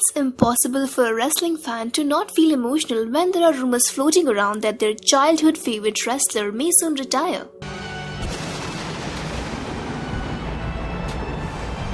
It's impossible for a wrestling fan to not feel emotional when there are rumors floating around that their childhood favorite wrestler may soon retire.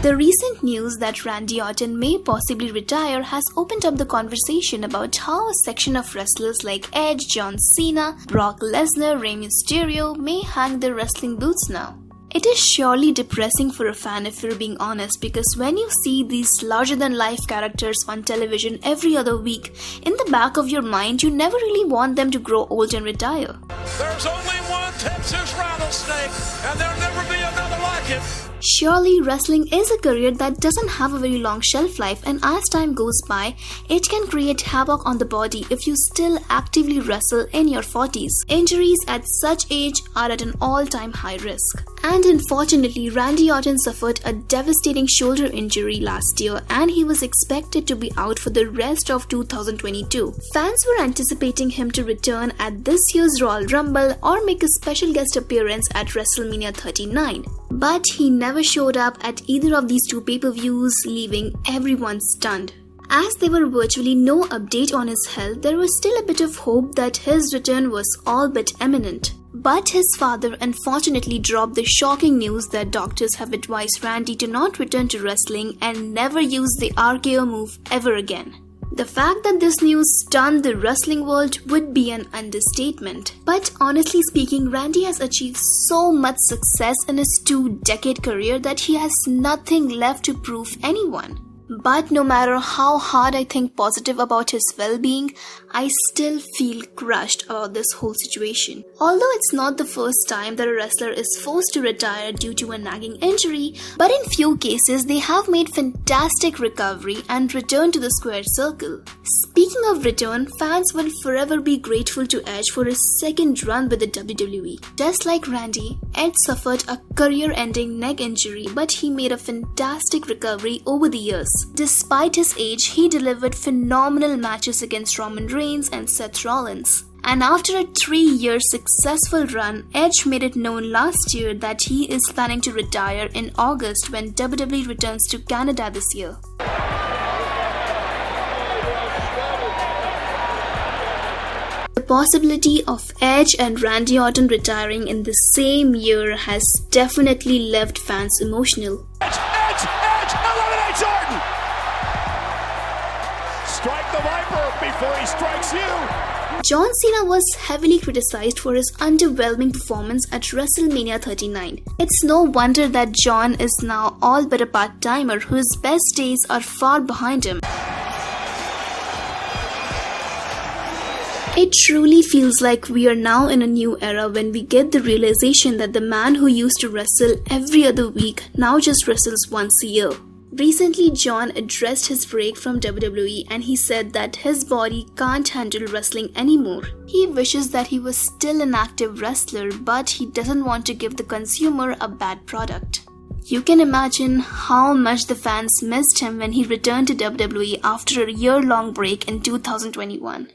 The recent news that Randy Orton may possibly retire has opened up the conversation about how a section of wrestlers like Edge, John Cena, Brock Lesnar, Rey Mysterio may hang their wrestling boots now. It is surely depressing for a fan if we're being honest, because when you see these larger-than-life characters on television every other week, in the back of your mind you never really want them to grow old and retire. There's only one Texas rattlesnake, and there'll never be another like it. Surely wrestling is a career that doesn't have a very long shelf life, and as time goes by, it can create havoc on the body if you still actively wrestle in your 40s. Injuries at such age are at an all-time high risk. And unfortunately, Randy Orton suffered a devastating shoulder injury last year, and he was expected to be out for the rest of 2022. Fans were anticipating him to return at this year's Royal Rumble or make a special guest appearance at WrestleMania 39. But he never showed up at either of these two pay-per-views, leaving everyone stunned. As there were virtually no update on his health, there was still a bit of hope that his return was all but imminent. But his father unfortunately dropped the shocking news that doctors have advised Randy to not return to wrestling and never use the RKO move ever again. The fact that this news stunned the wrestling world would be an understatement. But honestly speaking, Randy has achieved so much success in his 2-decade career that he has nothing left to prove anyone. But no matter how hard I think positive about his well-being, I still feel crushed about this whole situation. Although it's not the first time that a wrestler is forced to retire due to a nagging injury, but in few cases they have made fantastic recovery and return to the square circle. Speaking of return, fans will forever be grateful to Edge for his second run with the WWE. Just like Randy, Edge suffered a career-ending neck injury, but he made a fantastic recovery over the years. Despite his age, he delivered phenomenal matches against Roman Reigns and Seth Rollins. And after a 3-year successful run, Edge made it known last year that he is planning to retire in August when WWE returns to Canada this year. The possibility of Edge and Randy Orton retiring in the same year has definitely left fans emotional. Edge eliminates Orton! Strike the Viper before he strikes you! John Cena was heavily criticized for his underwhelming performance at WrestleMania 39. It's no wonder that John is now all but a part-timer whose best days are far behind him. It truly feels like we are now in a new era when we get the realization that the man who used to wrestle every other week now just wrestles once a year. Recently, John addressed his break from WWE and he said that his body can't handle wrestling anymore. He wishes that he was still an active wrestler, but he doesn't want to give the consumer a bad product. You can imagine how much the fans missed him when he returned to WWE after a year-long break in 2021.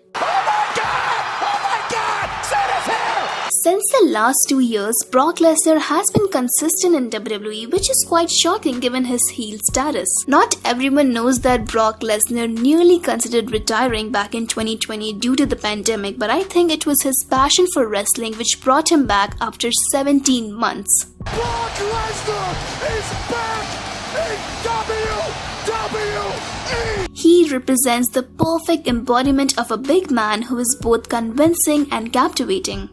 Since the last 2 years, Brock Lesnar has been consistent in WWE, which is quite shocking given his heel status. Not everyone knows that Brock Lesnar nearly considered retiring back in 2020 due to the pandemic, but I think it was his passion for wrestling which brought him back after 17 months. Brock Lesnar is back in WWE! He represents the perfect embodiment of a big man who is both convincing and captivating.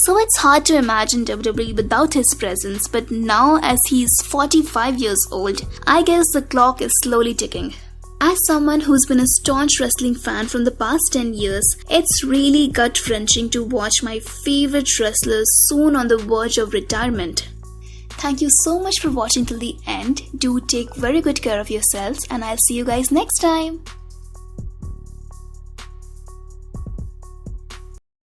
So it's hard to imagine WWE without his presence, but now as he is 45 years old, I guess the clock is slowly ticking. As someone who's been a staunch wrestling fan from the past 10 years, it's really gut-wrenching to watch my favorite wrestlers soon on the verge of retirement. Thank you so much for watching till the end. Do take very good care of yourselves and I'll see you guys next time.